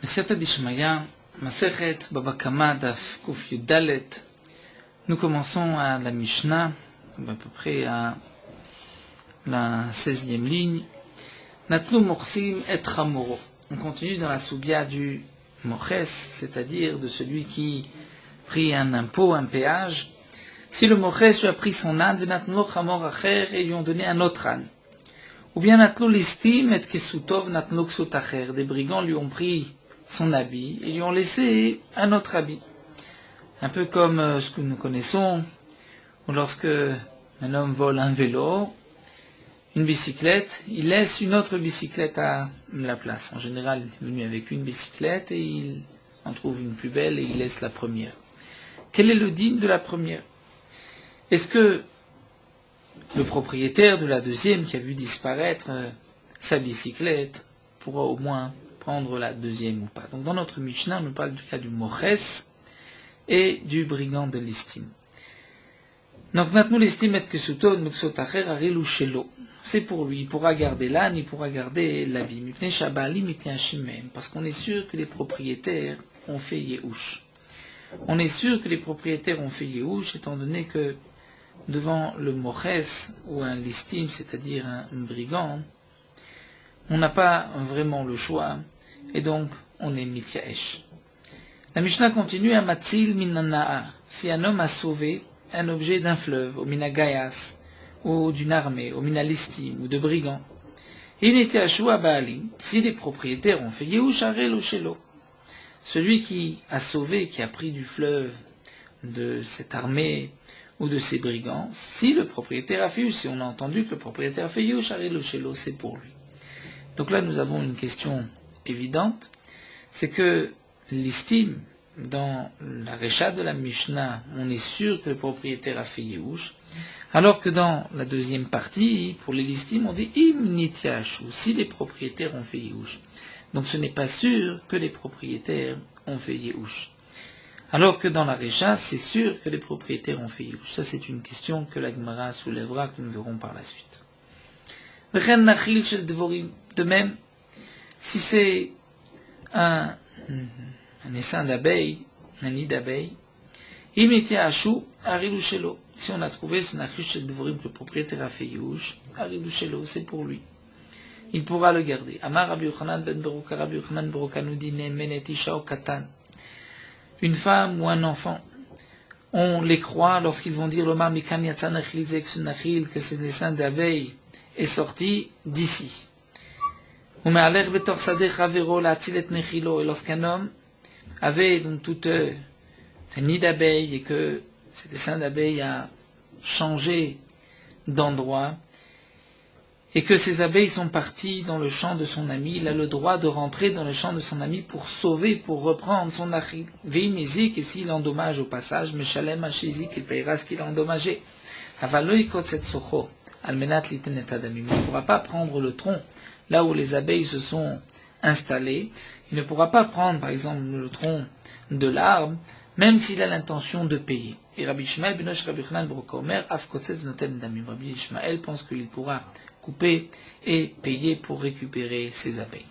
Mesiyata d'Ishmaya, Masechet, Baba Kama, Daf Kuf Yudalet. Nous commençons à la Mishnah, à peu près à la 16e ligne. Natnu Morsim et Chamoro. On continue dans la soubia du Moches, c'est-à-dire de celui qui prit un impôt, un péage. Si le Moches lui a pris son âne, Natnu Chamor Acher, et lui ont donné un autre âne. Ou bien Natnu Listim et Kesutov Natnu Ksut Acher. Des brigands lui ont pris son habit et lui ont laissé un autre habit. Un peu comme ce que nous connaissons, où lorsque un homme vole un vélo, une bicyclette, il laisse une autre bicyclette à la place. En général, il est venu avec une bicyclette et il en trouve une plus belle et il laisse la première. Quel est le digne de la première? Est-ce que le propriétaire de la deuxième qui a vu disparaître sa bicyclette pourra au moins prendre la deuxième ou pas? Donc dans notre Mishnah, on nous parle du cas du Moches et du brigand de l'Istim. Donc Natnu l'Istim et Kesuto Nuksot Acher Arilu Shelo. C'est pour lui, il pourra garder l'âne, il pourra garder l'habit. Mipnei Shabali Mityan Shimem, parce qu'on est sûr que les propriétaires ont fait Yehush. On est sûr que les propriétaires ont fait Yehush, étant donné que devant le Moches ou un Listim, c'est-à-dire un brigand, on n'a pas vraiment le choix, et donc on est Mityaesh. La Mishnah continue à Matzil Minana'a. Si un homme a sauvé un objet d'un fleuve, au Minagayas, ou d'une armée, au Minalistim, ou de brigands, il n'était à Shua Baalim, si les propriétaires ont fait Yehush Arel ou Shelo. Celui qui a sauvé, qui a pris du fleuve de cette armée ou de ces brigands, si le propriétaire a fait Yehush, si on a entendu que le propriétaire a fait Yehush Arel ou Shelo, c'est pour lui. Donc là, nous avons une question évidente, c'est que l'Istim, dans la Recha de la Mishnah, on est sûr que le propriétaire a fait Yehush, alors que dans la deuxième partie, pour les Listim, on dit Im Nityashu, si les propriétaires ont fait Yehush. Donc ce n'est pas sûr que les propriétaires ont fait Yehush. Alors que dans la Recha, c'est sûr que les propriétaires ont fait Yehush. Ça, c'est une question que la Gemara soulèvera, que nous verrons par la suite. De même, si c'est un essaim d'abeilles, un nid d'abeilles, si on a trouvé ce nachish shel dvorim que le propriétaire a fait Yehush, c'est pour lui. Il pourra le garder. Amar Rabbi Yochanan ben Beroka, Rabbi Yochanan Beroka nous dit Nemenet isha o katan. Une femme ou un enfant, on les croit lorsqu'ils vont dire Lomar mikan yatzan nachil zek ce nachil, que ce essaim d'abeilles est sorti d'ici. Et lorsqu'un homme avait donc tout un nid d'abeilles et que cet essaim d'abeilles a changé d'endroit et que ces abeilles sont parties dans le champ de son ami, il a le droit de rentrer dans le champ de son ami pour sauver, pour reprendre son achil. Veimezik, et s'il endommage au passage, Meshalem Hashizik, il payera ce qu'il a endommagé. Avaloikot setsocho, almenat liten et adamim. Il ne pourra pas prendre le tronc là où les abeilles se sont installées. Il ne pourra pas prendre, par exemple, le tronc de l'arbre, même s'il a l'intention de payer. Et Rabbi Ishmael, Benosh Rabbi Yochanan Brokomer, Afkotzez Noten Damim. Rabbi Ishmael pense qu'il pourra couper et payer pour récupérer ses abeilles.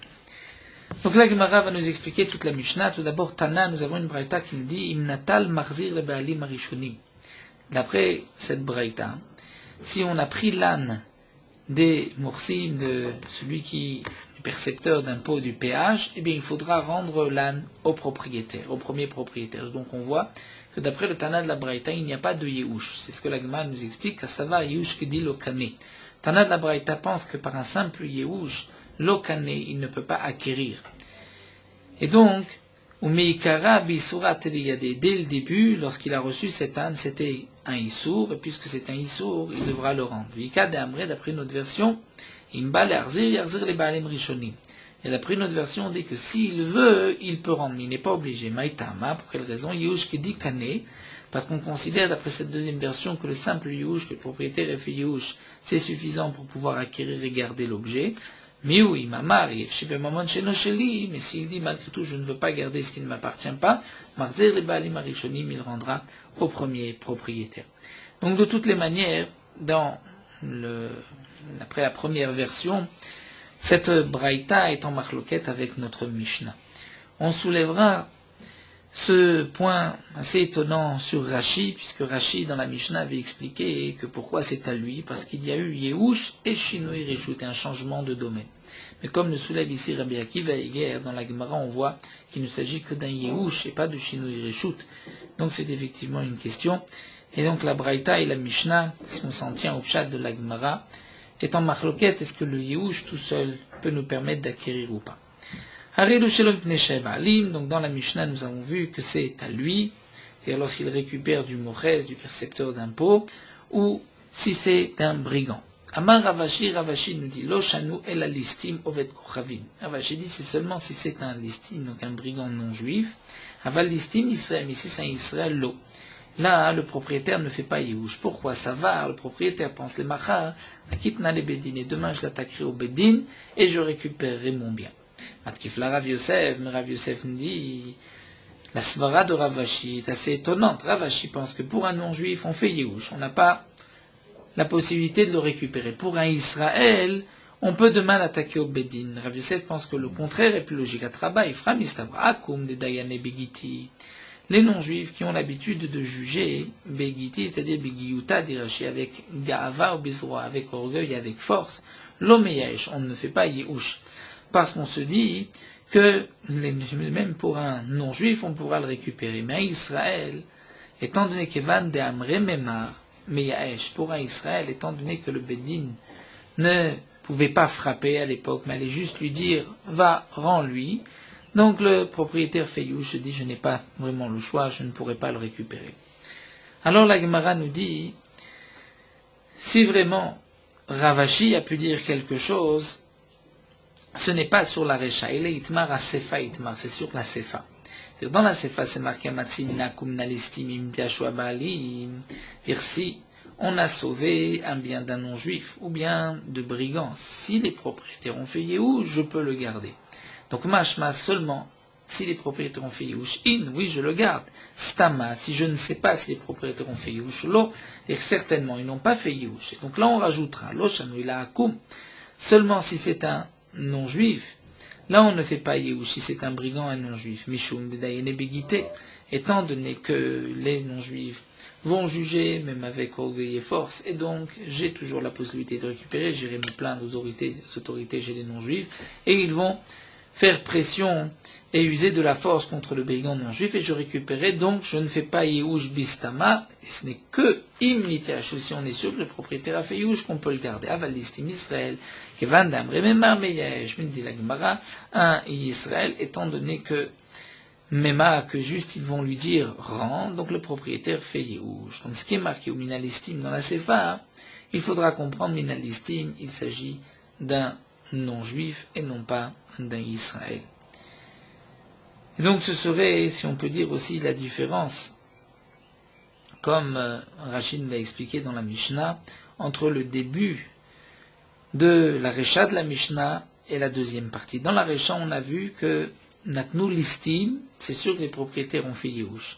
Donc la Gemara va nous expliquer toute la Mishnah. Tout d'abord, Tana, nous avons une braïta qui nous dit Imnatal Marzir le Baalim Arishonim. D'après cette braïta, si on a pris l'âne des Morsim, de celui qui est percepteur d'impôt du péage, eh bien il faudra rendre l'âne au propriétaire, au premier propriétaire. Donc on voit que d'après le Tana de la Braïta, il n'y a pas de Yehush. C'est ce que la Gemara nous explique, ça va Yehush qui dit l'okane. Tana de la Braïta pense que par un simple Yehush, l'okane, il ne peut pas acquérir. Et donc, Umeikara Bisura Teliyade, dès le début, lorsqu'il a reçu cet âne, c'était un Issour, et puisque c'est un Issour, il devra le rendre. Vika de Amre, d'après notre version, Imbal Arzir, Yarzir les Baalem Rishonim. Et d'après notre version, on dit que s'il veut, il peut rendre, mais il n'est pas obligé. Maïtama, pour quelle raison? Yehush qui dit Kane, parce qu'on considère, d'après cette deuxième version, que le simple Yehush, que le propriétaire ait fait Yehush, c'est suffisant pour pouvoir acquérir et garder l'objet. Mais oui, Mamar, mais s'il dit malgré tout, je ne veux pas garder ce qui ne m'appartient pas, Marzir les Baalim Arishonim, il rendra au premier propriétaire. Donc de toutes les manières, d'après la première version, cette braïta est en marloquette avec notre Mishnah. on soulèvera ce point assez étonnant sur Rashi, puisque Rashi dans la Mishnah avait expliqué que pourquoi c'est à lui, parce qu'il y a eu Yehush et Shinui Reshut, un changement de domaine. Mais comme le soulève ici Rabbi Akiva Eger, dans la Gemara on voit qu'il ne s'agit que d'un Yehush et pas de Shinui Reshut. Donc c'est effectivement une question. Et donc la Braïta et la Mishnah, si on s'en tient au pshat de la Gemara, est en marloquette, est-ce que le Yehush tout seul peut nous permettre d'acquérir ou pas? Donc dans la Mishnah nous avons vu que c'est à lui, c'est-à-dire lorsqu'il récupère du Morez, du percepteur d'impôts, ou si c'est un brigand. Amar Ravashi, Ravashi nous dit Lo shanu el alistim ovet kochavim. Ravashi dit c'est seulement si c'est un listim, donc un brigand non juif. Aval listim Israël, mais si c'est un Israël, lo. Là, le propriétaire ne fait pas Yehush. Pourquoi? Ça va, le propriétaire pense les machar, akitna le bedin, et demain je l'attaquerai au bedin, et je récupérerai mon bien. Matkif la Rav Yosef, mais Rav Yosef nous dit, la svara de Ravashi est assez étonnante. Ravashi pense que pour un non-juif, on fait Yehush. On n'a pas la possibilité de le récupérer. Pour un Israël, on peut demain l'attaquer au bedin. Rav Yosef pense que le contraire est plus logique. Atraba, Ifra, Mistabra, Akum, de Dayane Begiti. Les non-juifs qui ont l'habitude de juger Begiti, c'est-à-dire Begiyuta, d'Irachi, avec Ga'ava ou Bizroa, avec orgueil, avec force, l'Omeyesh, on ne fait pas Yehush. Parce qu'on se dit que même pour un non-juif, on pourra le récupérer. Mais à Israël, étant donné qu'Evan de Amre Memar, Meyaesh, pour un Israël, étant donné que le Bedin ne pouvait pas frapper à l'époque, mais allait juste lui dire, va, rends-lui. Donc le propriétaire fait Yehush, se dit, je n'ai pas vraiment le choix, je ne pourrai pas le récupérer. Alors la Gemara nous dit, si vraiment Ravashi a pu dire quelque chose, ce n'est pas sur la Recha, il est Itmar à Sefa Itmar, c'est sur la Sefa. Dans la Sefa, c'est marqué Matsimina Kumnalistimim Tiashuabalim, si on a sauvé un bien d'un non-juif ou bien de brigand, si les propriétaires ont fait Yehush, je peux le garder. Donc mashma seulement si les propriétaires ont fait Yehush, oui je le garde. Stama, si je ne sais pas si les propriétaires ont fait Yehush, lo, c'est-à-dire certainement ils n'ont pas fait Yehush. Donc là on rajoutera lo shanu ila akum, seulement si c'est un non-juif. Là on ne fait pas Yehush si c'est un brigand, un non-juif. Mishum dedayene begite, étant donné que les non-juifs vont juger même avec orgueil et force, et donc j'ai toujours la possibilité de récupérer, j'irai me plaindre aux autorités chez les non-juifs, et ils vont faire pression et user de la force contre le brigand non-juif, et je récupérerai, donc je ne fais pas Yehush bistama, et ce n'est que imnitiach, si on est sûr que le propriétaire a fait Yehush, qu'on peut le garder. Avalistim Israël, kevan d'amre memar meyesh, me dit la Gemara, un Israël, étant donné que Mema, que juste ils vont lui dire rend, donc le propriétaire fait Yehush. Donc ce qui est marqué au minalistim dans la Sefa, il faudra comprendre minalistim, il s'agit d'un non-juif et non pas d'un Israël. Et donc ce serait, si on peut dire aussi, la différence, comme Rachid l'a expliqué dans la Mishnah, entre le début de la Recha de la Mishnah et la deuxième partie. Dans la Recha, on a vu que Natnu listim, c'est sûr que les propriétaires ont fait Yehush.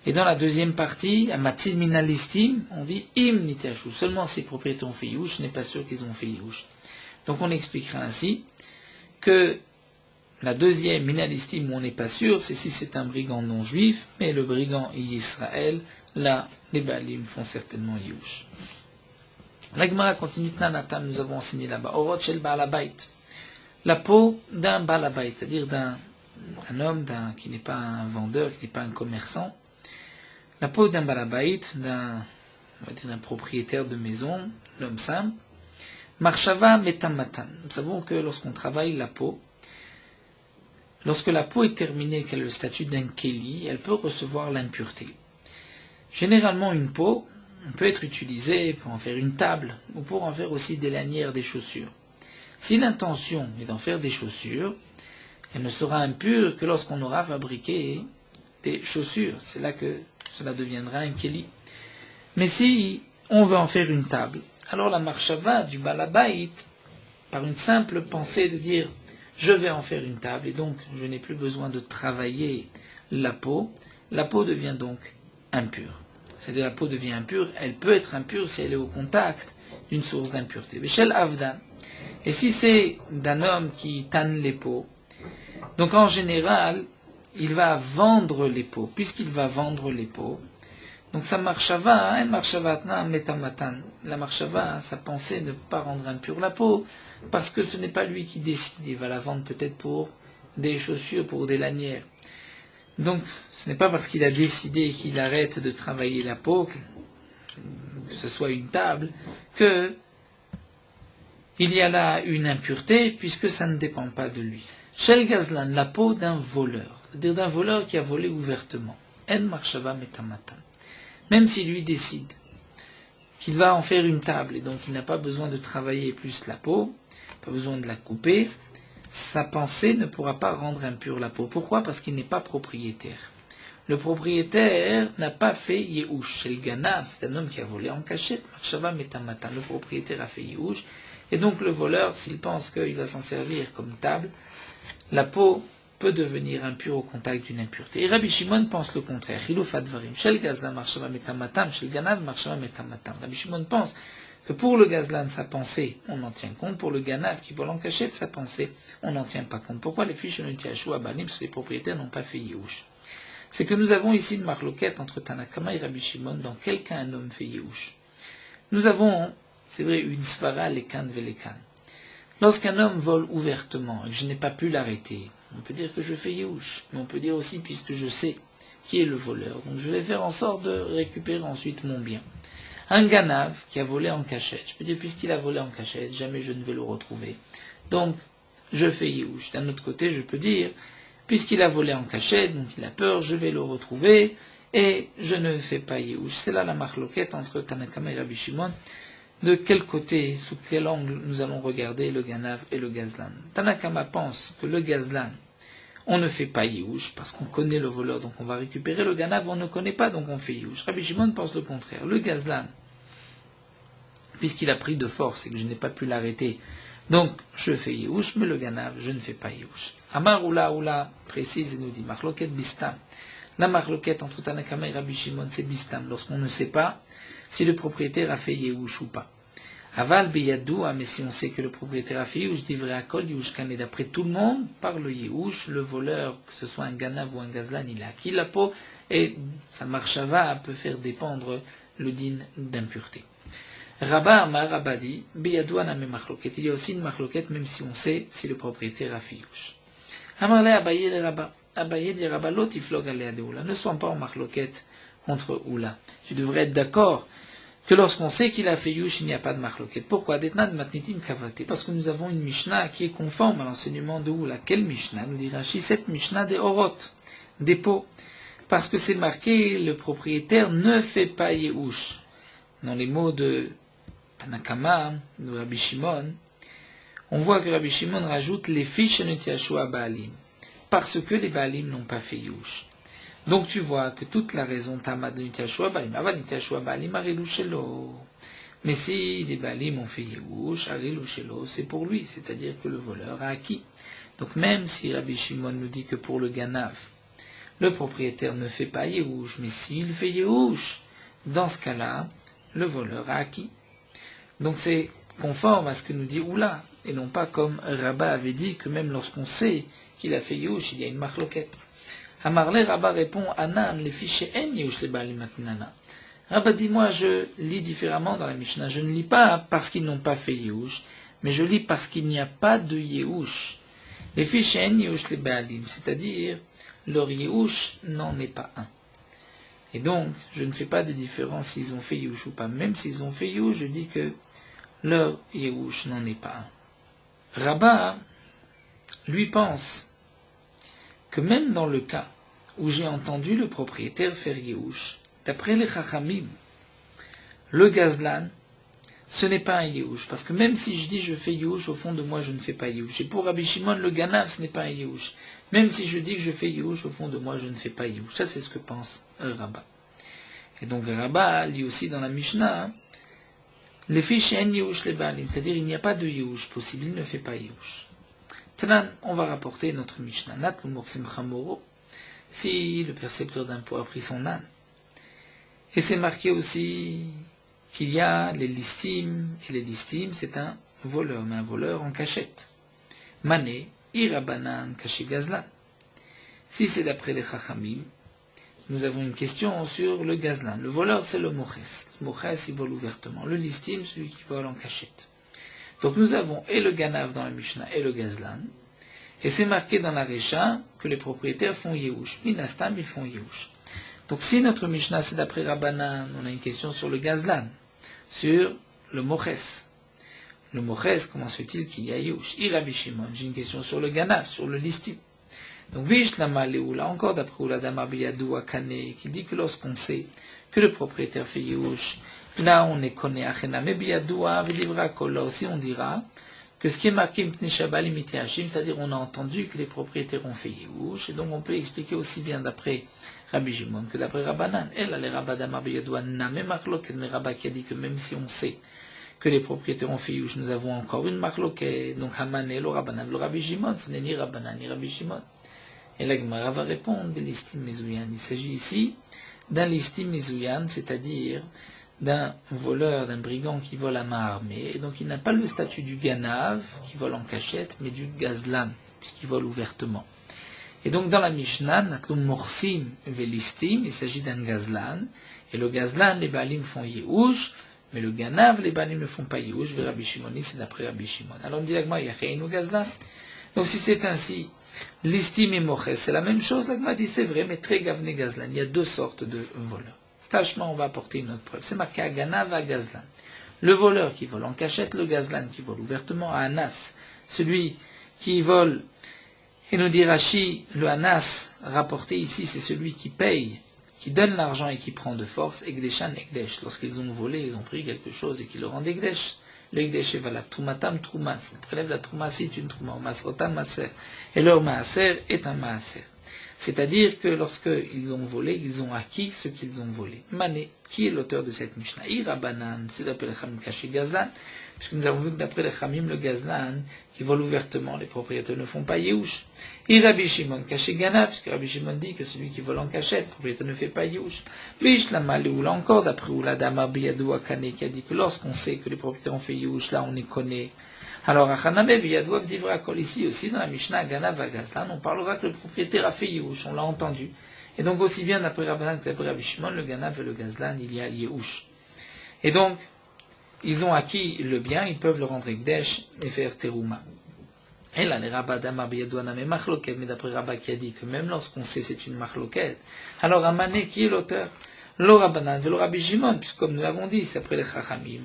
Et dans la deuxième partie, à Matzil mina listim, on dit im nitiashu. Seulement si les propriétaires ont fait Yehush, ce n'est pas sûr qu'ils ont fait Yehush. Donc on expliquera ainsi que la deuxième minalistim où on n'est pas sûr, c'est si c'est un brigand non juif, mais le brigand Israël, là, les Baalim font certainement Yehush. La Gemara continue, Tnanatam, nous avons enseigné là-bas, Orot shel Baalabait, la peau d'un Baalabait, c'est-à-dire d'un homme qui n'est pas un vendeur, qui n'est pas un commerçant, la peau d'un Baalabait, d'un propriétaire de maison, l'homme simple, Marshava metamatan. Nous savons que lorsqu'on travaille la peau, lorsque la peau est terminée, qu'elle a le statut d'un keli, elle peut recevoir l'impureté. Généralement, une peau peut être utilisée pour en faire une table, ou pour en faire aussi des lanières, des chaussures. Si l'intention est d'en faire des chaussures, elle ne sera impure que lorsqu'on aura fabriqué des chaussures. C'est là que cela deviendra un keli. Mais si on veut en faire une table, alors la marshava du Baalabait, par une simple pensée de dire je vais en faire une table et donc je n'ai plus besoin de travailler la peau devient donc impure. C'est-à-dire la peau devient impure, elle peut être impure si elle est au contact d'une source d'impureté. Veshel Avdan. Et si c'est d'un homme qui tanne les peaux, Donc en général, il va vendre les pots. Puisqu'il va vendre les pots, donc sa marshava, la marshava, sa pensée ne pas rendre impure la peau, parce que ce n'est pas lui qui décide, il va la vendre peut-être pour des chaussures, pour des lanières. Donc ce n'est pas parce qu'il a décidé qu'il arrête de travailler la peau, que ce soit une table, que il y a là une impureté, puisque ça ne dépend pas de lui. Shel Gazlan, la peau d'un voleur, c'est-à-dire d'un voleur qui a volé ouvertement. En marshava metamatan. Même s'il lui décide qu'il va en faire une table, et donc il n'a pas besoin de travailler plus la peau, pas besoin de la couper, sa pensée ne pourra pas rendre impure la peau. Pourquoi? Parce qu'il n'est pas propriétaire. Le propriétaire n'a pas fait Yehush. Chez le Ganav, c'est un homme qui a volé en cachette. Marshava metamatan. Le propriétaire a fait Yehush. Et donc le voleur, s'il pense qu'il va s'en servir comme table, la peau peut devenir impure au contact d'une impureté. Et Rabbi Shimon pense le contraire. Shel Gazlan marshava metamatam, shel Ganav marshava metamatam. Rabbi Shimon pense que pour le Gazlan, sa pensée, on en tient compte. Pour le Ganav qui vole en cachette, sa pensée, on n'en tient pas compte. Pourquoi les fiches ne tiennent pas banim? Parce que les propriétaires n'ont pas fait Yehush. C'est que nous avons ici une marloquette entre Tanakama et Rabbi Shimon dans quel cas un homme fait Yehush. Nous avons, c'est vrai, une svara, les kan velekan. Lorsqu'un homme vole ouvertement et que je n'ai pas pu l'arrêter, on peut dire que je fais Yehush, mais on peut dire aussi, puisque je sais qui est le voleur, donc je vais faire en sorte de récupérer ensuite mon bien. Un Ganav qui a volé en cachette, je peux dire, puisqu'il a volé en cachette, jamais je ne vais le retrouver. Donc, je fais Yehush. D'un autre côté, je peux dire, puisqu'il a volé en cachette, donc il a peur, je vais le retrouver, et je ne fais pas Yehush. C'est là la marloquette entre Tanakama et Rabbi Shimon. De quel côté, sous quel angle nous allons regarder le Ganav et le Gazlan. Tanakama pense que le Gazlan, on ne fait pas Yehush, parce qu'on connaît le voleur, donc on va récupérer. Le Ganav, on ne connaît pas, donc on fait Yehush. Rabbi Shimon pense le contraire. Le Gazlan, puisqu'il a pris de force et que je n'ai pas pu l'arrêter, donc je fais Yehush, mais le Ganav, je ne fais pas Yehush. Amar Oula précise et nous dit, Marloket Bistam. La marloquette entre Tanakama et Rabbi Shimon, c'est Bistam, lorsqu'on ne sait pas si le propriétaire a fait Yehush ou pas. Aval beyadoua, mais si on sait que le propriétaire a fait Yehush, divrei akol Yehush kan, et d'après tout le monde, par le Yehush, le voleur, que ce soit un Ganav ou un Gazlan, il a acquis la peau, et sa marshava peut faire dépendre le din d'impureté. Rabba Amar, Rabba dit, beyadoua name marloquet, il y a aussi une marloquet, même si on sait si le propriétaire a fait Yehush. Amar le Abaye de Rabba, Abaye dit Rabba, lo tiflog alea de Oula, ne sois pas en marloquet contre Oula. Tu devrais être d'accord que lorsqu'on sait qu'il a fait Yehush, il n'y a pas de marloquette. Pourquoi? Detnan matnitim kavate. Parce que nous avons une Mishnah qui est conforme à l'enseignement de Oula. Quelle Mishnah? Nous dit Rashi, cette Mishnah des Orot, des pots. Parce que c'est marqué, le propriétaire ne fait pas Yehush. Dans les mots de Tanakama, de Rabbi Shimon, on voit que Rabbi Shimon rajoute les fiches netiashua Baalim. Parce que les Baalim n'ont pas fait Yehush. Donc tu vois que toute la raison Tamad de Nitiashua Baalim, Aval Nitiashua Baalim, Arilu Shelo. Mais si les Baalim ont fait Yehush, Arilu Shelo, c'est pour lui, c'est-à-dire que le voleur a acquis. Donc même si Rabbi Shimon nous dit que pour le Ganav, le propriétaire ne fait pas Yehush, mais s'il fait Yehush, dans ce cas-là, le voleur a acquis. Donc c'est conforme à ce que nous dit Oula, et non pas comme Rabba avait dit que même lorsqu'on sait qu'il a fait Yehush, il y a une marloquette. Amarle, Rabba répond, Anan, les fichiers en Yehush les Baalim matnana. Rabba dit, moi je lis différemment dans la Mishnah. Je ne lis pas parce qu'ils n'ont pas fait Yehush, mais je lis parce qu'il n'y a pas de Yehush. Les fichiers en Yehush les Baalim, c'est-à-dire, leur Yehush n'en est pas un. Et donc, je ne fais pas de différence s'ils ont fait Yehush ou pas. Même s'ils ont fait Yehush, je dis que leur Yehush n'en est pas un. Rabba, lui pense que même dans le cas où j'ai entendu le propriétaire faire Yehush, d'après les Chachamim, le Gazlan, ce n'est pas un Yehush, parce que même si je dis je fais Yehush, au fond de moi je ne fais pas Yehush. Et pour Rabbi Shimon, le Ganav, ce n'est pas un Yehush. Même si je dis que je fais Yehush, au fond de moi je ne fais pas Yehush. Ça c'est ce que pense Rabba. Et donc Rabba lit aussi dans la Mishnah, les fiches en Yehush les Baalim, c'est-à-dire il n'y a pas de Yehush possible, il ne fait pas Yehush. Tanan, on va rapporter notre Mishnah. Nat le Morsim Chamoro, si le percepteur d'impôt a pris son âne. Et c'est marqué aussi qu'il y a les listim, et les listim, c'est un voleur, mais un voleur en cachette. Mané, Irabanan Kaché Gazlan. Si c'est d'après les Chachamim, nous avons une question sur le Gazlan. Le voleur, c'est le Moches. Le Moches, il vole ouvertement. Le Listim, celui qui vole en cachette. Donc nous avons et le Ganav dans la Mishnah et le Gazlan. Et c'est marqué dans la Récha que les propriétaires font Yehush. Minastam, ils font Yehush. Donc si notre Mishnah, c'est d'après Rabbanan, on a une question sur le Gazlan, sur le Moches. Le Moches, comment se fait-il qu'il y a Yehush? Rabbi Shimon, j'ai une question sur le Ganav, sur le Listim. Donc, Vishlama Leoula, encore d'après Ouladama Biyadou Akane, qui dit que lorsqu'on sait que le propriétaire fait Yehush, là on est connaît Achename Biyadoua Vedivra Kol. Là aussi on dira que ce qui est marqué Mpne Shabal Imiti Hashim, c'est-à-dire on a entendu que les propriétaires ont fait Yehush, et donc on peut expliquer aussi bien d'après Rabbi Shimon que d'après Rabbanan. Elle, les Rabbadama Biyadoua Name Marloket, mais Rabba qui a dit que même si on sait que les propriétaires ont fait Yehush, nous avons encore une Marloket, donc Haman et le Rabbanan, le Rabbi Shimon, ce n'est ni Rabbanan ni Rabbi Shimon. Et la Gemara va répondre de l'Istim Mezouyan. Il s'agit ici d'un Listim Mezouyan, c'est-à-dire d'un voleur, d'un brigand qui vole à main armée. Et donc il n'a pas le statut du Ganav, qui vole en cachette, mais du Gazlan, puisqu'il vole ouvertement. Et donc dans la Mishnah, Natlum Morsim Velistim, il s'agit d'un Gazlan. Et le Gazlan, les Baalim font Yehush, mais le Ganav, les Baalim ne font pas Yehush. Ve Rabbi Shimoni, c'est d'après Rabbi Shimon. Alors on dit la Gemara, Yacheinu Gazlan. Donc si c'est ainsi, Listim et Moches, c'est la même chose. La Gemara dit c'est vrai, mais très Gavne Gazlan. Il y a deux sortes de voleurs. Tâchement, on va apporter une autre preuve. C'est marqué à Ganav à Gazlan. Le voleur qui vole en cachette, le Gazlan qui vole ouvertement, à Anas. Celui qui vole, et nous dit Rashi, le Anas rapporté ici, c'est celui qui paye, qui donne l'argent et qui prend de force, Ekdeshan Ekdesh. Lorsqu'ils ont volé, ils ont pris quelque chose et qu'ils le rendent Ekdesh. Le Ekdesh est valable. Trumatam Trumas. On prélève la Trouma, c'est une Trouma. Masrotam Maaser. Et leur Maaser est un Maaser. C'est-à-dire que lorsqu'ils ont volé, ils ont acquis ce qu'ils ont volé. Mané, qui est l'auteur de cette Mishnah? Irabanan, c'est d'après le Chamim Kaché Gazlan, puisque nous avons vu que d'après le Chamim, le Gazlan, qui vole ouvertement, les propriétaires ne font pas Yehush. Rabbi Shimon Kaché Ganav, puisque Rabbi Shimon dit que celui qui vole en cachette, le propriétaire ne fait pas Yehush. Bishlama Leoula, encore d'après Ouladama Biyadou Akane, qui a dit que lorsqu'on sait que les propriétaires ont fait Yehush, là on les connaît. Alors, Achaname Biyadou Divra Kol, ici aussi, dans la Mishnah Ganav à Gazlan, on parlera que le propriétaire a fait Yehush, on l'a entendu. Et donc, aussi bien d'après Rabbanan que d'après Rabbi Shimon, le Ganav et le Gazlan, il y a Yehush. Et donc, ils ont acquis le bien, ils peuvent le rendre Ekdesh et faire Terouma. Et là, les Rabba d'Amar Biyadou Aname Machloket, mais d'après Rabba qui a dit que même lorsqu'on sait c'est une Machloket, alors Amane, qui est l'auteur? Le Rabbanan et le Rabbi Shimon, puisque comme nous l'avons dit, c'est après les Chachamim.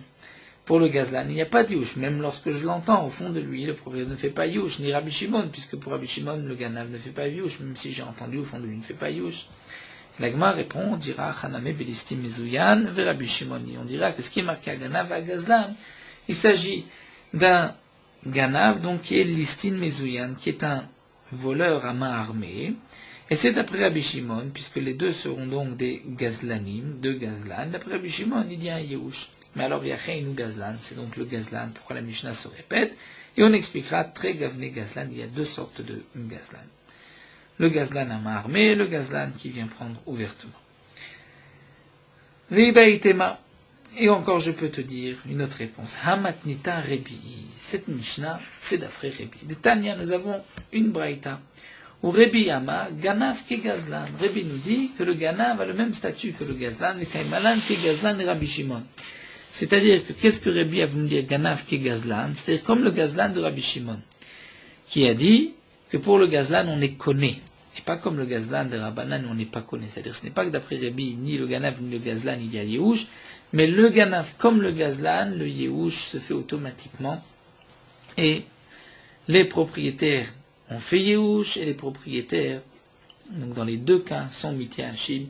Pour le Gazlan, il n'y a pas de Yush, même lorsque je l'entends, au fond de lui, le propriétaire ne fait pas Yush, ni Rabbi Shimon, puisque pour Rabbi Shimon, le Ganav ne fait pas Yush, même si j'ai entendu, au fond de lui, ne fait pas Yush. L'Agma répond, on dira, Chaname Belistim Mezouyan, ve Rabbi Shimoni. On dira que ce qui est marqué à Ganav, à Gazlan, il s'agit d'un Ganav, donc, qui est Listin Mezouyan, qui est un voleur à main armée, et c'est d'après Rabbi Shimon, puisque les deux seront donc des Gazlanim, deux Gazlan, d'après Rabbi Shimon, il y a un Yehush. Mais alors, Yacheinu Gazlan, c'est donc le Gazlan, pourquoi la Mishnah se répète, et on expliquera très Gavne Gazlan, il y a deux sortes de Gazlan. Le Gazlan à main armée et le Gazlan qui vient prendre ouvertement. Veibaitema, et encore je peux te dire une autre réponse. Hamatnita Rebi, cette Mishnah, c'est d'après Rebi. De Tanya, nous avons une Braïta, où Rebi Yama, Ganav ke Gazlan. Rebi nous dit que le Ganav a le même statut que le Gazlan, et Kaimalan ke Gazlan et Rabbi Shimon. C'est-à-dire que qu'est-ce que Rabbi a voulu dire Ganav qui Gazlan? C'est-à-dire comme le Gazlan de Rabbi Shimon, qui a dit que pour le Gazlan on les connaît, et pas comme le Gazlan de Rabbanan on n'est pas connaît. C'est-à-dire ce n'est pas que d'après Rabbi, ni le Ganav ni le Gazlan il y a Yehush, mais le Ganav comme le Gazlan, le Yehush se fait automatiquement, et les propriétaires ont fait Yehush, et les propriétaires, donc dans les deux cas, sont Mitia Hashim,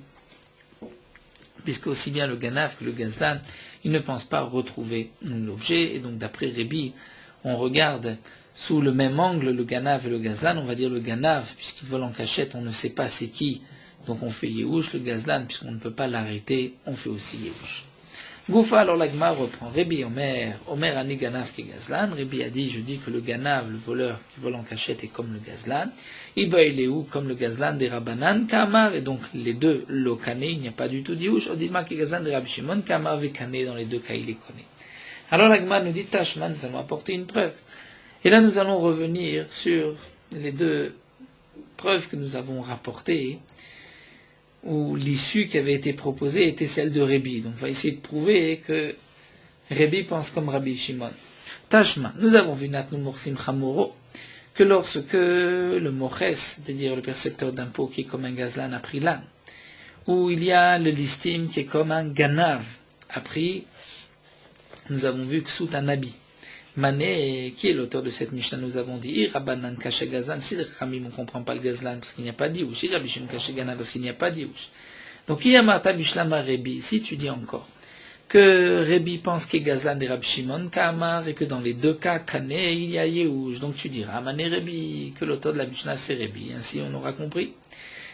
puisque aussi bien le Ganav que le Gazlan, ils ne pensent pas retrouver l'objet, et donc d'après Rebi, on regarde sous le même angle le Ganav et le Gazlan, on va dire le Ganav, puisqu'il vole en cachette, on ne sait pas c'est qui, donc on fait Yehush, le Gazlan, puisqu'on ne peut pas l'arrêter, on fait aussi Yehush. Goufa, alors l'Agma reprend, Rebi Omer Ani Ganav qui Gazlan, Rebi a dit, je dis que le Ganav, le voleur qui vole en cachette est comme le Gazlan, Iba Eleu, comme le Gazlan des Rabbanan, Kamar, et donc les deux Lokane, il n'y a pas du tout d'Yush, Odilma qui Gazlan des Rabbi Shimon, Kamar Vekane, dans les deux cas il les connaît. Alors l'Agma nous dit, Tashman, nous allons apporter une preuve. Et là nous allons revenir sur les deux preuves que nous avons rapportées, où l'issue qui avait été proposée était celle de Rébi. Donc on va essayer de prouver que Rébi pense comme Rabbi Shimon. Tashma, nous avons vu Natnu Morsim Chamoro, que lorsque le Moches, c'est-à-dire le percepteur d'impôts qui est comme un gazlan, a pris l'âne, où il y a le listim qui est comme un ganav, a pris, nous avons vu Ksut un habit. Mané, qui est l'auteur de cette Mishnah, nous avons dit, Irabanan Kaché Gazlan, si le Khamim, on ne comprend pas le Gazlan parce qu'il n'y a pas d'Iouch, Irabishim Kaché Ganav parce qu'il n'y a pas d'Iouch. Donc, Iyamata Bishlama Rebi, si tu dis encore que Rebi pense qu'il est Gazlan des Rab Shimon, Kamar, et que dans les deux cas, Kané, il y a Yehush, donc tu diras, Mané Rebi, que l'auteur de la Mishnah c'est Rebi, ainsi on aura compris.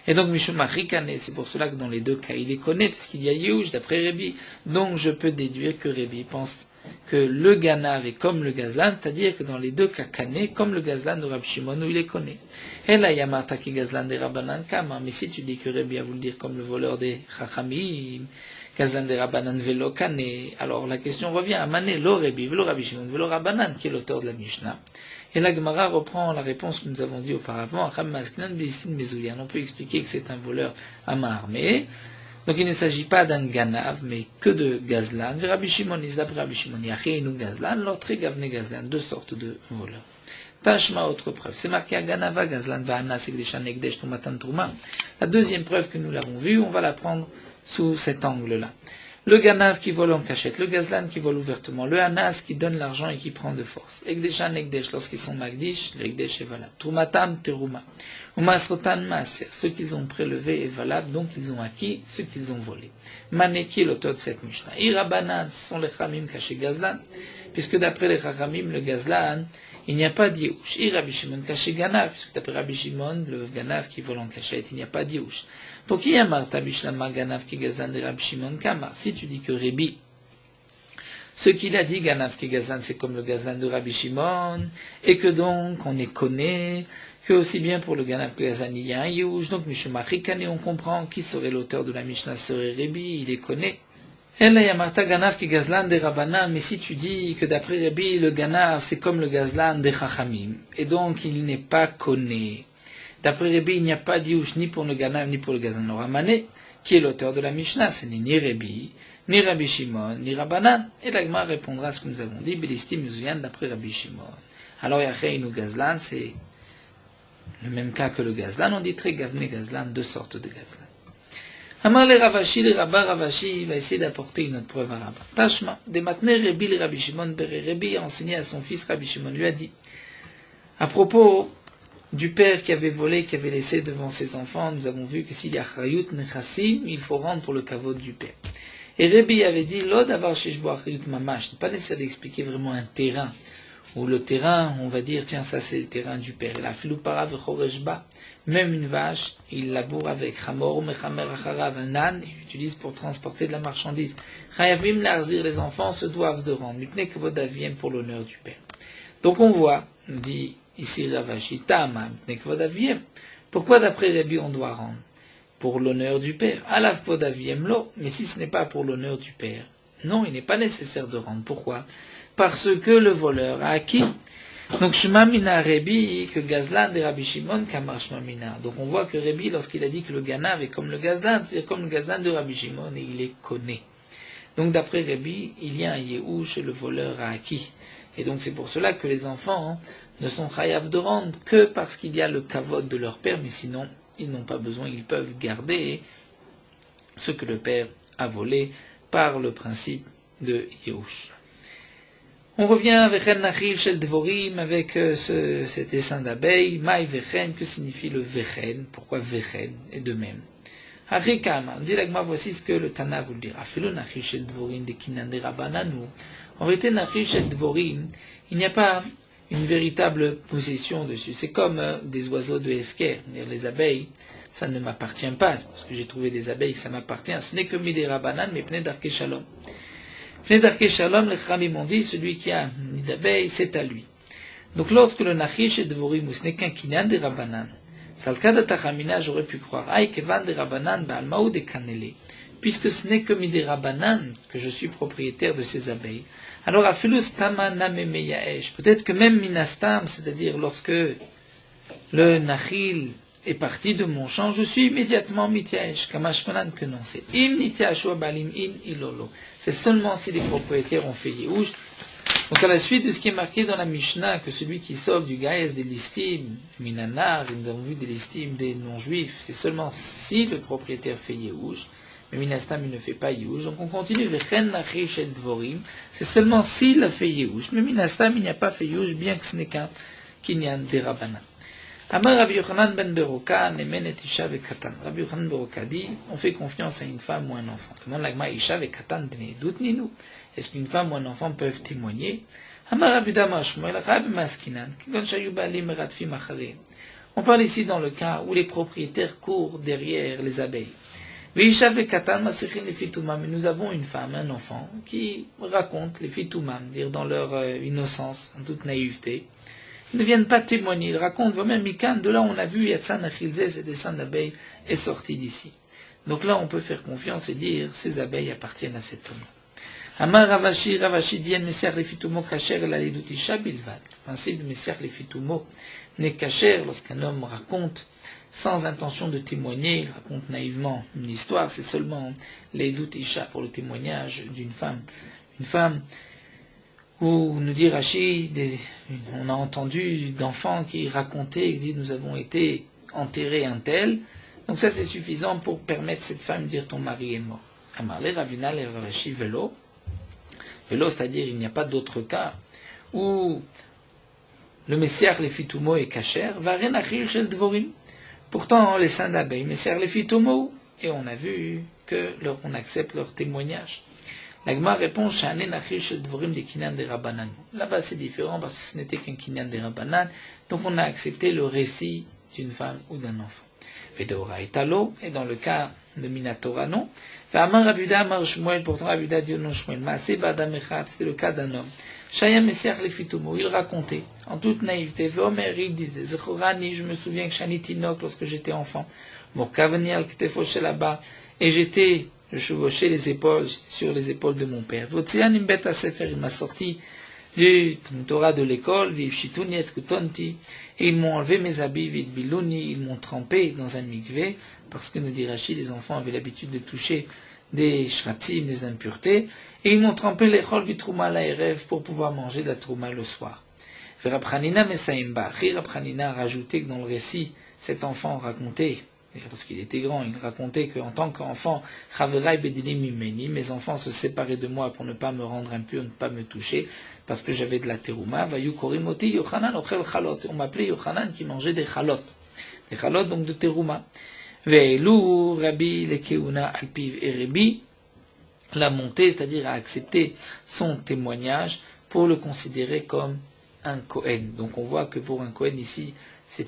Et donc, Mishumari Kané, c'est pour cela que dans les deux cas, il les connaît, parce qu'il y a Yehush d'après Rebi, donc je peux déduire que Rebi pense que le Ganav est comme le Gazlan, c'est-à-dire que dans les deux cas Kané, comme le Gazlan de Rab Shimon, où il les connaît. Et là, Yamarta ki Gazlan des Rabbanan Kama, mais si tu dis que Rebi a voulu dire comme le voleur des Chachamim, Gazlan des Rabbanan velo Kané, alors la question revient à Mané, lo Rebi, velo Rabbi Shimon, velo Rabbanan, qui est l'auteur de la Mishnah. Et la Gemara reprend la réponse que nous avons dit auparavant, on peut expliquer que c'est un voleur à main armée. Donc il ne s'agit pas d'un ganav, mais que de gazlan. Rabbi Shimon, d'après Rabbi Shimon, Yacheinu gazlan, l'autre gavne gazlan, deux sortes de voleurs. Tashma, autre preuve. C'est marqué à ganava gazlan va'anas egdeshan egdesh tumatan truma. La deuxième preuve que nous l'avons vue, on va la prendre sous cet angle-là. Le ganav qui vole en cachette, le gazlan qui vole ouvertement, le anas qui donne l'argent et qui prend de force. Egdeshan egdesh, lorsqu'ils sont magdish, l'egdesh est valable. Trumatam teruma. Umasrotan maaser, ceux qu'ils ont prélevé est valable, donc ils ont acquis ce qu'ils ont volé. Maneki, l'auteur de cette Mishnah. Irabanan, ce sont les Chamim caché Gazlan, puisque d'après les Chachamim, le Gazlan, il n'y a pas d'Yeush. Rabbi Shimon caché Ganav, puisque d'après Rabbi Shimon, le Ganav qui vole en cachette, il n'y a pas d'Yeush. Donc il y a Marta Bishlama Ganav qui Gazlan de Rabbi Shimon Kamar. Si tu dis que Rebi, ce qu'il a dit Ganav qui Gazlan, c'est comme le Gazlan de Rabbi Shimon, et que donc on est connaît, que aussi bien pour le Ganav que Gazlan, il y a un Yush, donc Mishumari Kane, on comprend qui serait l'auteur de la Mishnah, serait Rebi, il est connaît. Et là, il y a Marta Ganav qui Gazlan des Rabbanan, mais si tu dis que d'après Rebi, le Ganav, c'est comme le Gazlan des Chachamim, et donc il n'est pas connu. D'après Rebi, il n'y a pas d'Yush ni pour le Ganav, ni pour le Gazlan. Alors Amané, qui est l'auteur de la Mishnah, ce n'est ni Rebi, ni Rabbi Shimon, ni Rabbanan. Et l'Agma répondra à ce que nous avons dit, Belistim Yuzuyan d'après Rabbi Shimon. Alors Yacheinu Gazlan, c'est le même cas que le Gazlan, on dit très Gavne Gazlan, deux sortes de Gazlan. Amar le Ravashi, le Rabba Ravashi va essayer d'apporter une autre preuve à Rabba. Tashma, de Matne Rebi, le Rabbi Shimon, Rebi a enseigné à son fils Rabbi Shimon, lui a dit, à propos du père qui avait volé, qui avait laissé devant ses enfants, nous avons vu que s'il y a Chayut Nechassim, il faut rendre pour le kavod du père. Et Rebi avait dit, Lod avar sheshbo Chayut Mamash, n'est pas nécessaire d'expliquer vraiment un terrain, où le terrain, on va dire, tiens, ça c'est le terrain du père. Et la filupara vechoreshba, même une vache, il laboure avec chamor mechamer acharav, un âne, il utilise pour transporter de la marchandise. Chayavim l'arzir, les enfants se doivent de rendre, mipne kavod aviem pour l'honneur du père. Donc on voit, dit ici Ravashi, Tama, mipne kavod aviem. Pourquoi d'après Rabbi on doit rendre? Pour l'honneur du père. Alav kavod aviem lo, mais si ce n'est pas pour l'honneur du père, non, il n'est pas nécessaire de rendre. Pourquoi? Parce que le voleur a acquis. Donc Shema Mina Rebi, que Gazlan de Rabbi Shimon, Kamar Shema Mina. Donc on voit que Rebi, lorsqu'il a dit que le Ganav est comme le Gazlan, c'est comme le Gazlan de Rabbi Shimon, et il les connaît. Donc d'après Rebi, il y a un Yehush, le voleur a acquis. Et donc c'est pour cela que les enfants ne sont chayav de rendre que parce qu'il y a le kavod de leur père, mais sinon ils n'ont pas besoin, ils peuvent garder ce que le père a volé par le principe de Yehush. On revient avec Vechen Nachil Shel Dvorim, avec cet essaim d'abeilles. Maï Vechen, que signifie le Vechen? Pourquoi Vechen? Et de même. Harikama, on dit l'agma, voici ce que le Tana vous le dira. Filo Nachil Shel Dvorim de Kinan de Rabbananu. En vérité, Nachil Shel Dvorim, il n'y a pas une véritable possession dessus. C'est comme des oiseaux de Hefker. Les abeilles, ça ne m'appartient pas. Parce que j'ai trouvé des abeilles, ça m'appartient. Ce n'est que Midé Rabbanan, mais Pnei Darke Shalom. Fnedarke Shalom, les Chachamim ont dit, celui qui a un nid d'abeille, c'est à lui. Donc lorsque le Nachish et Dvorim, ce n'est qu'un Kinyan de Rabbanan, Salkada Tachamina, j'aurais pu croire, Aïe Kevan de Rabbanan, Baalmaou de Kanele, puisque ce n'est que Midé Rabbanan que je suis propriétaire de ces abeilles. Alors, Afilus Tama Namemeyaesh, peut-être que même Minastam, c'est-à-dire lorsque le Nachil est parti de mon champ, je suis immédiatement Mityaesh, Kamashmanan que non, c'est Im Nityaashua Balim In Ilolo. C'est seulement si les propriétaires ont fait Yehush. Donc à la suite de ce qui est marqué dans la Mishnah, que celui qui sauve du Gaïs des listimes, Minanar, nous avons vu des listimes des non-juifs, c'est seulement si le propriétaire fait Yehush, mais Minastam il ne fait pas Yehush. Donc on continue, Vechen Nachish El Dvorim, c'est seulement s'il a fait Yehush, mais Minastam il n'y a pas fait Yehush, bien que ce n'est qu'un Kinyan des Rabbanan. Amar Rabbi Yochanan ben Beroka, Nemen et Isha vekatan. Rabbi Yochanan ben Beroka dit, on fait confiance à une femme ou un enfant. Demande l'agma Isha vekatan bnei dout ninou. Est-ce qu'une femme ou un enfant peuvent témoigner? Amar Rabbi Dama Shmuel, Rabbi Maskinan, Kigon shayu baalim meradfim acharei. On parle ici dans le cas où les propriétaires courent derrière les abeilles. Veisha vekatan masichin les fitumam. Nous avons une femme, un enfant, qui raconte les fitumam, dire dans leur innocence, en toute naïveté. Ils ne viennent pas témoigner, ils racontent, même Mikan, de là on a vu Yatsan Achilzé, ces dessins d'abeilles, est sorti d'ici. Donc là on peut faire confiance et dire, ces abeilles appartiennent à cet homme. Amar Ravashi, Ravashi dien Messiach Lefitumo Kacher el Alidutisha Bilvad. Le principe de Messiach Lefitumo n'est Kacher lorsqu'un homme raconte sans intention de témoigner, il raconte naïvement une histoire, c'est seulement l'Alidutisha pour le témoignage d'une femme. Une femme où nous dit Rashi, on a entendu d'enfants qui racontaient, qui disent nous avons été enterrés un tel. Donc ça c'est suffisant pour permettre à cette femme de dire ton mari est mort. Amarle Ravina le Rashi Velo. Velo, c'est-à-dire il n'y a pas d'autre cas où le Messiach Lefitumo est kacher, Varen Achil Shel Dvorim. Pourtant les saints d'abeilles, Messiach Lefitumo, et on a vu que on accepte leur témoignage. L'Agma répond Shanen Achil Shel Dvorim de Kinyan de Rabbanan. Là-bas c'est différent parce que ce n'était qu'un Kinyan de Rabbanan, donc on a accepté le récit d'une femme ou d'un enfant. Vedoraita lo, et dans le cas de Minatora non. Amar Rabuda Amar Shmuel, pourtant Rabuda dit non Shmuel. Maaseh Ba'adam Echad, c'était le cas d'un homme. Shaya Messiach Lefitumo, il racontait en toute naïveté. Veomer il disait Zechorani, je me souviens que Shani Tinok lorsque j'étais enfant. Morkavani al Ktefo Shelaba, et je chevauchais les épaules sur les épaules de mon père. Votzian imbet asefer, il m'a sorti du Torah de l'école, vivshituni et kutonti, et ils m'ont enlevé mes habits, vidbiluni, ils m'ont trempé dans un mikvé, parce que nous dit Rashi, les enfants avaient l'habitude de toucher des shvatim, des impuretés, et ils m'ont trempé les chol du trouma la erev pour pouvoir manger de la trouma le soir. Verabchanina mesaimba, Rabchanina a rajouté que dans le récit, cet enfant racontait, lorsqu'il était grand, il racontait qu'en tant qu'enfant, mes enfants se séparaient de moi pour ne pas me rendre impur, ne pas me toucher, parce que j'avais de la terouma. On m'appelait Yochanan qui mangeait des chalot donc de terouma. Rabbi lekeuna alpiv et Rabbi l'a monté, c'est-à-dire a accepté son témoignage pour le considérer comme un Kohen. Donc on voit que pour un Kohen ici, c'est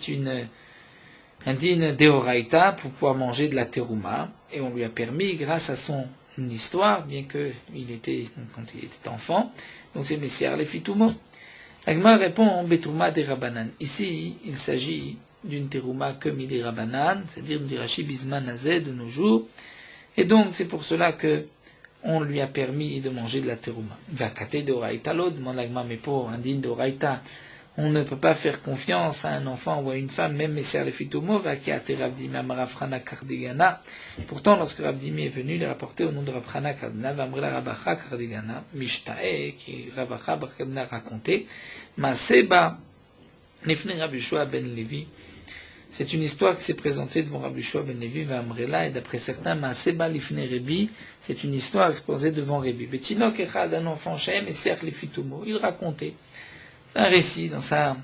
un din deoraita pour pouvoir manger de la terouma, et on lui a permis, grâce à son histoire, bien que quand il était enfant, donc c'est Messiach Lefitumo. L'Agma répond Betrouma des Rabbanan. Ici, il s'agit d'une terouma que des Rabbanan, c'est-à-dire Mdirashi Bisman Azeh de nos jours, et donc c'est pour cela que on lui a permis de manger de la terouma. Vakate deoraita lo, demande l'Agma, mais pour un din deoraita, on ne peut pas faire confiance à un enfant ou à une femme, même Messiach Lefitumo, Vakiate Ravdimi Amarafrana Kardigana. Pourtant, lorsque Ravdimi est venu, il est rapporté au nom de Ravchana Kardina, Vamrela Rabacha Kardigana, Mishtae, qui Rabacha Kardina raconté, Maseba, Nefne Rabbi Yoshua ben Levi. C'est une histoire qui s'est présentée devant Rabbi Yoshua ben Levi, Vamrela, et d'après certains, Maseba Lifne Rebi, c'est une histoire exposée devant Rebi. Betinok Echad, un enfant Shem, Messiach Lefitumo, il racontait un récit dans sa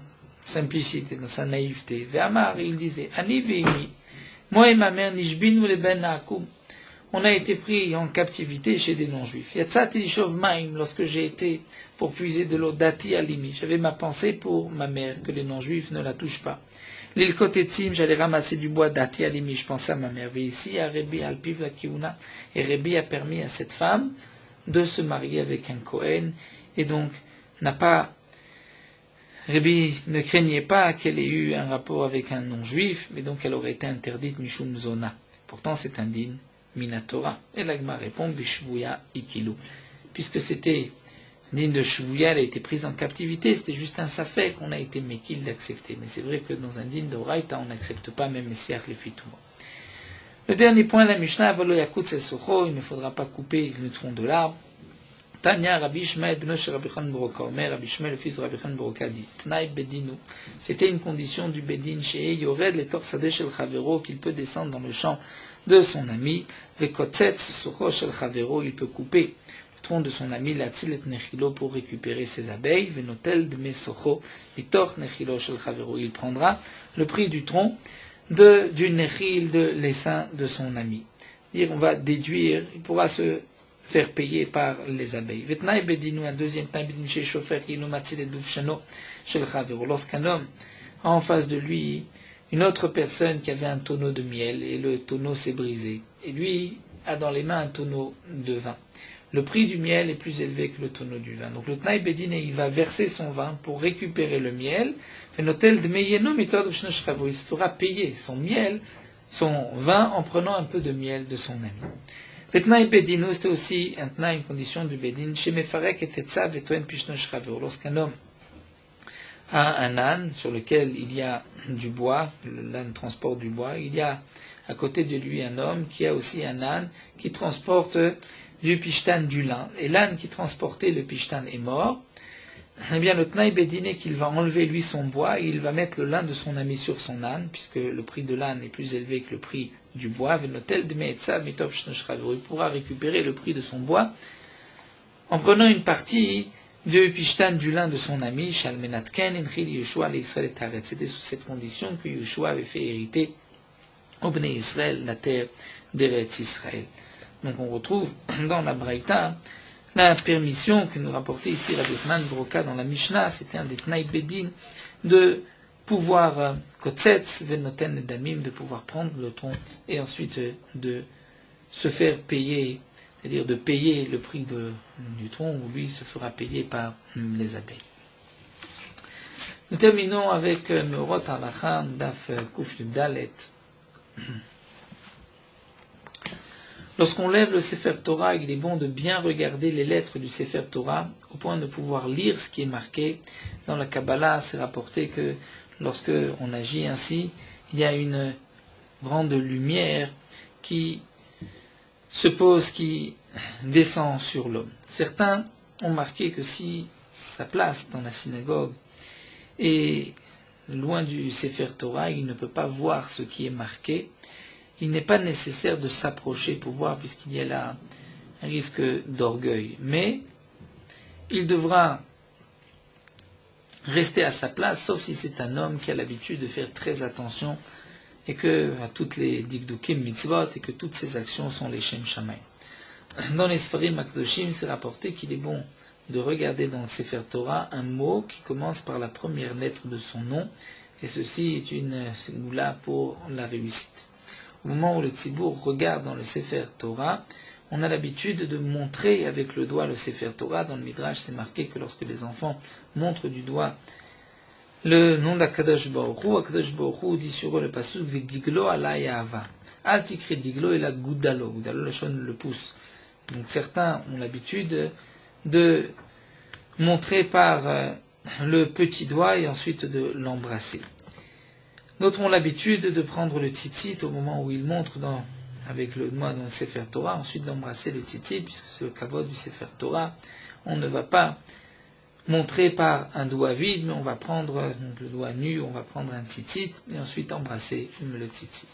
simplicité, dans sa naïveté. Ve'amar, il disait, Ani ve'imi, moi et ma mère, nishbinu le ben na'akum, on a été pris en captivité chez des non-juifs. Yatsati lishov ma'im, lorsque j'ai été pour puiser de l'eau dati alimi, j'avais ma pensée pour ma mère, que les non-juifs ne la touchent pas. L'île Kotetzim, j'allais ramasser du bois dati alimi, je pensais à ma mère. Ve'ici, à Rebi alpiv la kiuna, et Rebi a permis à cette femme de se marier avec un Kohen, et donc Rabbi ne craignait pas qu'elle ait eu un rapport avec un non-juif, mais donc elle aurait été interdite Mishum Zona. Pourtant c'est un din Minatora. Et l'Agma répond Bishvuya Ikilu. Puisque c'était digne de Shvouya, elle a été prise en captivité, c'était juste un safek qu'on a été méquille d'accepter. Mais c'est vrai que dans un digne d'Oraïta, on n'accepte pas même Messiach le Fitouma. Le dernier point de la Mishnah, Valo Yakut Sesocho, il ne faudra pas couper le tronc de l'arbre. Tanya Rabbi Ishmael bno shel Rabbi Chanan Baroka, Omer Rabbi Ishmael le fils de Rabbi Chanan Baroka dit, Tnaï Bedinu, c'était une condition du Bedin chez Yored le Torsadeh shel Chavero, qu'il peut descendre dans le champ de son ami, Vekotzetz Socho shel Chavero, il peut couper le tronc de son ami, Latzil et Nechilo, pour récupérer ses abeilles, Venotel Dme Socho, Vitor Nechilo shel Chavero, il prendra le prix du tronc du Nechil, de l'essaim de son ami. C'est-à-dire, on va déduire, il pourra se faire payer par les abeilles. Vetnaï bedinu, un deuxième taï bedinu chez Shofer, Yinomatzil et Doufchano, chez le Chavero. Lorsqu'un homme a en face de lui une autre personne qui avait un tonneau de miel et le tonneau s'est brisé, et lui a dans les mains un tonneau de vin. Le prix du miel est plus élevé que le tonneau du vin. Donc le Tnaï bedin, il va verser son vin pour récupérer le miel. Fenotel de meyeno mitod shno shchavo, il se fera payer son miel, son vin, en prenant un peu de miel de son ami. Tnaï bedinu, c'était aussi un tnaï, une condition du bedin. Chez Mefarek et Tetzav et Toen Pishno Shraveur. Lorsqu'un homme a un âne sur lequel il y a du bois, l'âne transporte du bois, il y a à côté de lui un homme qui a aussi un âne qui transporte du pishtan, du lin. Et l'âne qui transportait le pishtan est mort. Eh bien, le Tnaï bedin, qu'il va enlever lui son bois et il va mettre le lin de son ami sur son âne, puisque le prix de l'âne est plus élevé que le prix du bois. Il pourra récupérer le prix de son bois en prenant une partie de pishtan, du lin de son ami. C'était sous cette condition que Yeshua avait fait hériter au Bnei Israël la terre d'Eretz Israël. Donc on retrouve dans la Braïta la permission que nous rapportait ici Rabbi Chanan Baroka dans la Mishnah, c'était un des Tnaï bedin, de pouvoir kotzetz venoten damim, de pouvoir prendre le tronc et ensuite de se faire payer, c'est-à-dire de payer le prix du tronc, où lui se fera payer par les abeilles. Nous terminons avec Meorot Halacha Daf Kuf Yudalet. Lorsqu'on lève le Sefer Torah, il est bon de bien regarder les lettres du Sefer Torah au point de pouvoir lire ce qui est marqué. Dans la Kabbalah, c'est rapporté que lorsque on agit ainsi, il y a une grande lumière qui se pose, qui descend sur l'homme. Certains ont marqué que si sa place dans la synagogue est loin du Sefer Torah, il ne peut pas voir ce qui est marqué. Il n'est pas nécessaire de s'approcher pour voir, puisqu'il y a là un risque d'orgueil. Mais il devra rester à sa place, sauf si c'est un homme qui a l'habitude de faire très attention et que à toutes les dikdukim mitzvot et que toutes ses actions sont les shem shamayim. Dans les Sfarim Akdoshim, c'est rapporté qu'il est bon de regarder dans le Sefer Torah un mot qui commence par la première lettre de son nom, et ceci est une ségoula pour la réussite. Au moment où le tzibour regarde dans le Sefer Torah, on a l'habitude de montrer avec le doigt le Sefer Torah. Dans le Midrash, c'est marqué que lorsque les enfants montrent du doigt le nom d'Akadosh Baruch Hu, Akadosh Baruch Hu dit sur eux le pasuk V'diglo alay ahava. Al tikri diglo et la goudalo. Goudalo, le pouce. Donc certains ont l'habitude de montrer par le petit doigt et ensuite de l'embrasser. D'autres ont l'habitude de prendre le tzitzit au moment où ils montrent avec le doigt dans le Sefer Torah, ensuite d'embrasser le tzitzit, puisque c'est le kavod du Sefer Torah. On ne va pas montrer par un doigt vide, mais on va prendre donc le doigt nu, on va prendre un tzitzit et ensuite embrasser le tzitzit.